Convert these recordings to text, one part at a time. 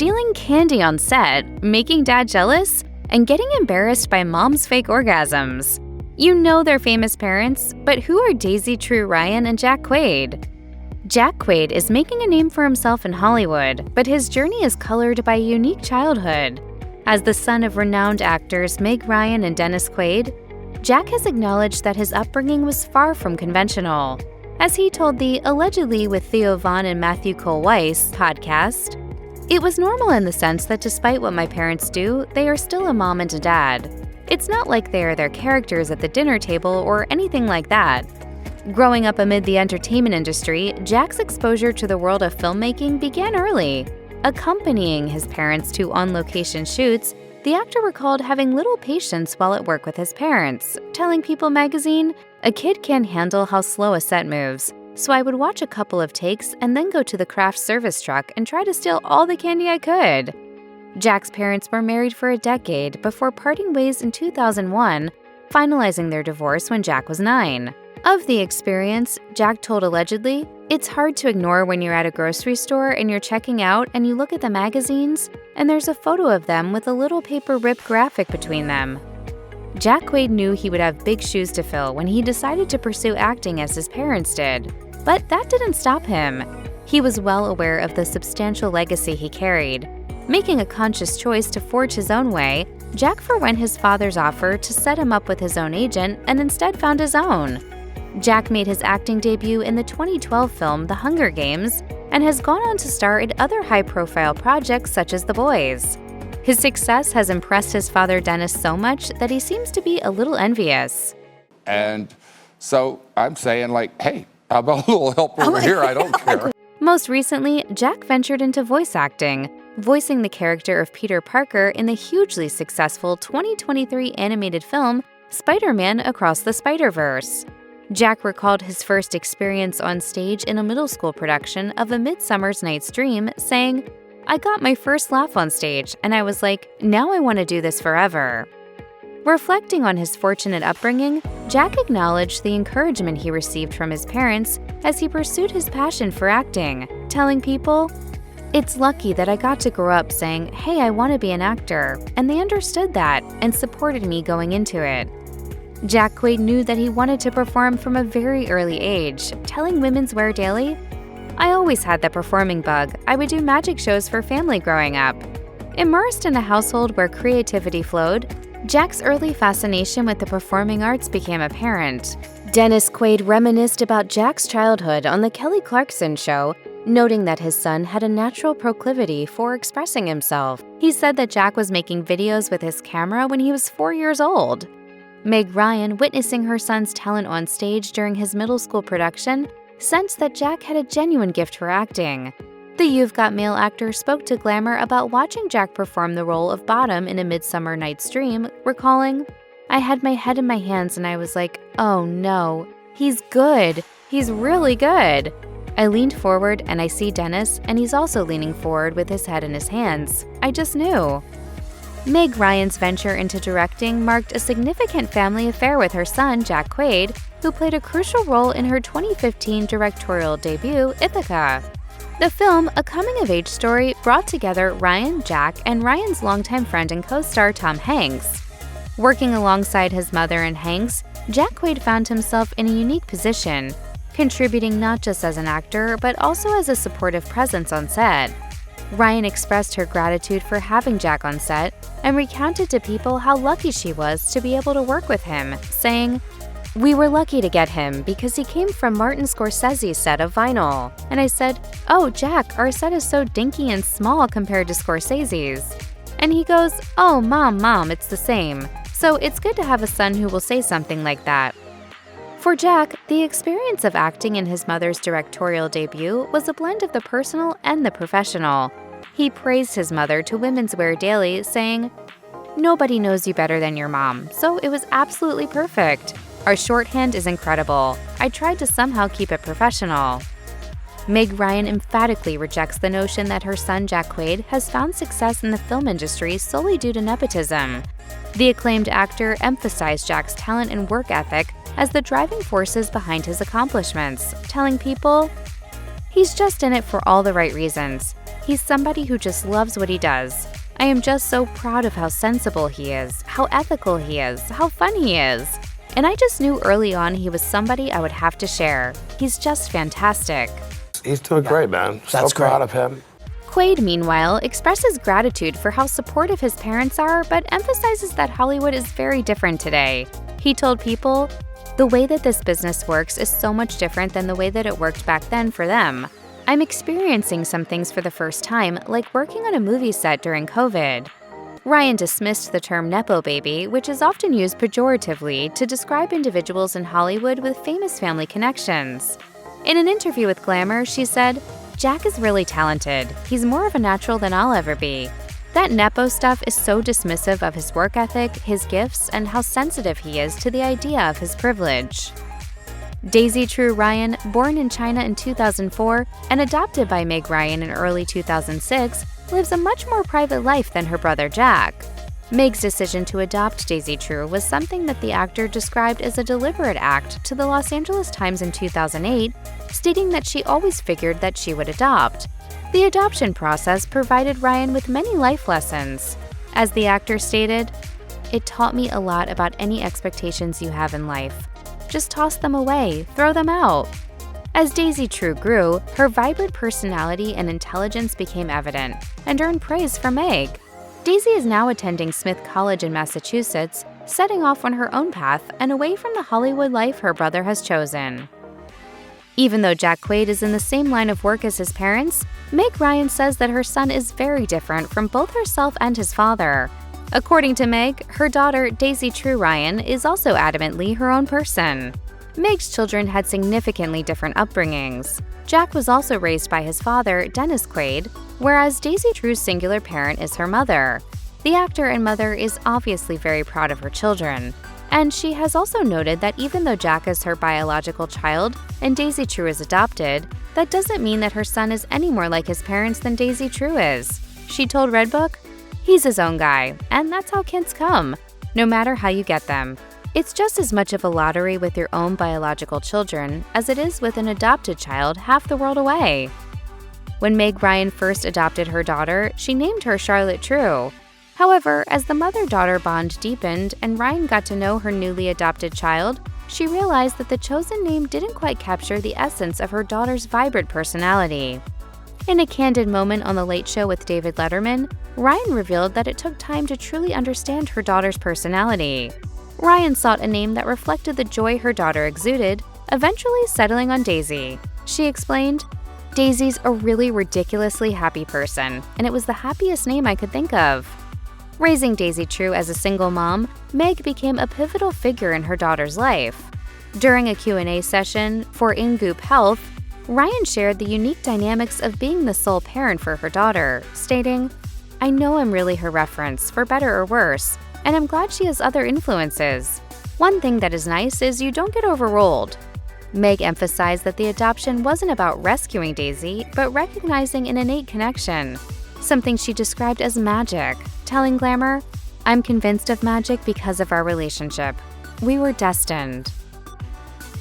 stealing candy on set, making dad jealous, and getting embarrassed by mom's fake orgasms. You know they're famous parents, but who are Daisy True Ryan and Jack Quaid? Jack Quaid is making a name for himself in Hollywood, but his journey is colored by a unique childhood. As the son of renowned actors Meg Ryan and Dennis Quaid, Jack has acknowledged that his upbringing was far from conventional. As he told the Allegedly with Theo Von and Matthew Cole Weiss podcast, "It was normal in the sense that despite what my parents do, they are still a mom and a dad. It's not like they are their characters at the dinner table or anything like that." Growing up amid the entertainment industry, Jack's exposure to the world of filmmaking began early. Accompanying his parents to on-location shoots, the actor recalled having little patience while at work with his parents, telling People magazine, "A kid can't handle how slow a set moves, so I would watch a couple of takes and then go to the craft service truck and try to steal all the candy I could." Jack's parents were married for a decade before parting ways in 2001, finalizing their divorce when Jack was 9. Of the experience, Jack told Allegedly, "It's hard to ignore when you're at a grocery store and you're checking out and you look at the magazines, and there's a photo of them with a little paper rip graphic between them." Jack Quaid knew he would have big shoes to fill when he decided to pursue acting as his parents did. But that didn't stop him. He was well aware of the substantial legacy he carried. Making a conscious choice to forge his own way, Jack forwent his father's offer to set him up with his own agent and instead found his own. Jack made his acting debut in the 2012 film The Hunger Games and has gone on to star in other high-profile projects such as The Boys. His success has impressed his father Dennis so much that he seems to be a little envious. And so I'm saying, like, hey, how about a little help over here? I don't care. Most recently, Jack ventured into voice acting, voicing the character of Peter Parker in the hugely successful 2023 animated film Spider-Man Across the Spider-Verse. Jack recalled his first experience on stage in a middle school production of A Midsummer's Night's Dream, saying, "I got my first laugh on stage, and I was like, now I want to do this forever." Reflecting on his fortunate upbringing, Jack acknowledged the encouragement he received from his parents as he pursued his passion for acting, telling People, "It's lucky that I got to grow up saying, hey, I want to be an actor, and they understood that and supported me going into it." Jack Quaid knew that he wanted to perform from a very early age, telling Women's Wear Daily, "I always had the performing bug. I would do magic shows for family growing up." Immersed in a household where creativity flowed, Jack's early fascination with the performing arts became apparent. Dennis Quaid reminisced about Jack's childhood on The Kelly Clarkson Show, noting that his son had a natural proclivity for expressing himself. He said that Jack was making videos with his camera when he was 4 years old. Meg Ryan, witnessing her son's talent on stage during his middle school production, sensed that Jack had a genuine gift for acting. The You've Got Mail actor spoke to Glamour about watching Jack perform the role of Bottom in A Midsummer Night's Dream, recalling, "I had my head in my hands and I was like, oh no, he's good. He's really good." I leaned forward and I see Dennis, and he's also leaning forward with his head in his hands. I just knew. Meg Ryan's venture into directing marked a significant family affair with her son, Jack Quaid, who played a crucial role in her 2015 directorial debut, Ithaca. The film, a coming-of-age story, brought together Ryan, Jack, and Ryan's longtime friend and co-star Tom Hanks. Working alongside his mother and Hanks, Jack Quaid found himself in a unique position, contributing not just as an actor, but also as a supportive presence on set. Ryan expressed her gratitude for having Jack on set and recounted to People how lucky she was to be able to work with him, saying, "We were lucky to get him because he came from Martin Scorsese's set of Vinyl." And I said, "Oh, Jack, our set is so dinky and small compared to Scorsese's." And he goes, "Oh, Mom, it's the same." So it's good to have a son who will say something like that. For Jack, the experience of acting in his mother's directorial debut was a blend of the personal and the professional. He praised his mother to Women's Wear Daily, saying, "Nobody knows you better than your mom, so it was absolutely perfect. Our shorthand is incredible. I tried to somehow keep it professional." Meg Ryan emphatically rejects the notion that her son Jack Quaid has found success in the film industry solely due to nepotism. The acclaimed actor emphasized Jack's talent and work ethic as the driving forces behind his accomplishments, telling People, "He's just in it for all the right reasons. He's somebody who just loves what he does. I am just so proud of how sensible he is, how ethical he is, how fun he is. And I just knew early on he was somebody I would have to share. He's just fantastic. He's doing great, man. That's so proud great. of him. Quaid, meanwhile, expresses gratitude for how supportive his parents are, but emphasizes that Hollywood is very different today. He told People, "The way that this business works is so much different than the way that it worked back then for them. I'm experiencing some things for the first time, like working on a movie set during COVID." Ryan dismissed the term Nepo baby, which is often used pejoratively to describe individuals in Hollywood with famous family connections. In an interview with Glamour, she said, "Jack is really talented. He's more of a natural than I'll ever be. That Nepo stuff is so dismissive of his work ethic, his gifts, and how sensitive he is to the idea of his privilege." Daisy True Ryan, born in China in 2004 and adopted by Meg Ryan in early 2006, lives a much more private life than her brother Jack. Meg's decision to adopt Daisy True was something that the actor described as a deliberate act to the Los Angeles Times in 2008, stating that she always figured that she would adopt. The adoption process provided Ryan with many life lessons. As the actor stated, "It taught me a lot about any expectations you have in life. Just toss them away, throw them out." As Daisy True grew, her vibrant personality and intelligence became evident and earned praise from Meg. Daisy is now attending Smith College in Massachusetts, setting off on her own path and away from the Hollywood life her brother has chosen. Even though Jack Quaid is in the same line of work as his parents, Meg Ryan says that her son is very different from both herself and his father. According to Meg, her daughter, Daisy True Ryan, is also adamantly her own person. Meg's children had significantly different upbringings. Jack was also raised by his father, Dennis Quaid, whereas Daisy True's singular parent is her mother. The actor and mother is obviously very proud of her children. And she has also noted that even though Jack is her biological child and Daisy True is adopted, that doesn't mean that her son is any more like his parents than Daisy True is. She told Redbook, "He's his own guy, and that's how kids come, no matter how you get them. It's just as much of a lottery with your own biological children as it is with an adopted child half the world away." When Meg Ryan first adopted her daughter, she named her Charlotte True. However, as the mother-daughter bond deepened and Ryan got to know her newly adopted child, she realized that the chosen name didn't quite capture the essence of her daughter's vibrant personality. In a candid moment on The Late Show with David Letterman, Ryan revealed that it took time to truly understand her daughter's personality. Ryan sought a name that reflected the joy her daughter exuded, eventually settling on Daisy. She explained, "Daisy's a really ridiculously happy person, and it was the happiest name I could think of." Raising Daisy True as a single mom, Meg became a pivotal figure in her daughter's life. During a Q&A session for In Goop Health, Ryan shared the unique dynamics of being the sole parent for her daughter, stating, "I know I'm really her reference, for better or worse, and I'm glad she has other influences. One thing that is nice is you don't get overruled." Meg emphasized that the adoption wasn't about rescuing Daisy, but recognizing an innate connection, something she described as magic, telling Glamour, "I'm convinced of magic because of our relationship. We were destined."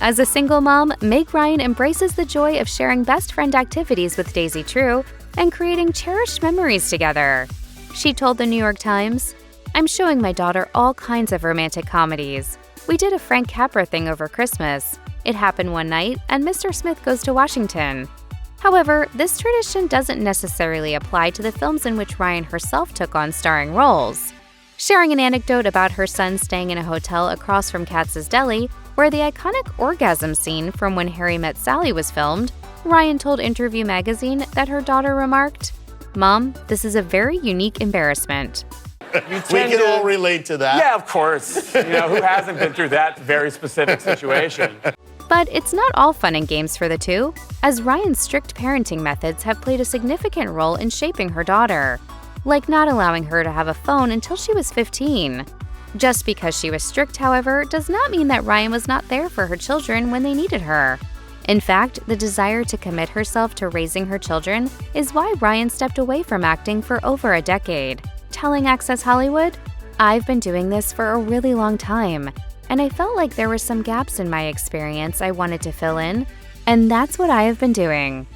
As a single mom, Meg Ryan embraces the joy of sharing best friend activities with Daisy True and creating cherished memories together. She told the New York Times, "I'm showing my daughter all kinds of romantic comedies. We did a Frank Capra thing over Christmas. It happened one night, and Mr. Smith Goes to Washington." However, this tradition doesn't necessarily apply to the films in which Ryan herself took on starring roles. Sharing an anecdote about her son staying in a hotel across from Katz's Deli, where the iconic orgasm scene from When Harry Met Sally was filmed, Ryan told Interview magazine that her daughter remarked, "Mom, this is a very unique embarrassment." We can all relate to that. Yeah, of course. Who hasn't been through that very specific situation? But it's not all fun and games for the two, as Ryan's strict parenting methods have played a significant role in shaping her daughter, like not allowing her to have a phone until she was 15. Just because she was strict, however, does not mean that Ryan was not there for her children when they needed her. In fact, the desire to commit herself to raising her children is why Ryan stepped away from acting for over a decade, telling Access Hollywood, "I've been doing this for a really long time, and I felt like there were some gaps in my experience I wanted to fill in, and that's what I have been doing."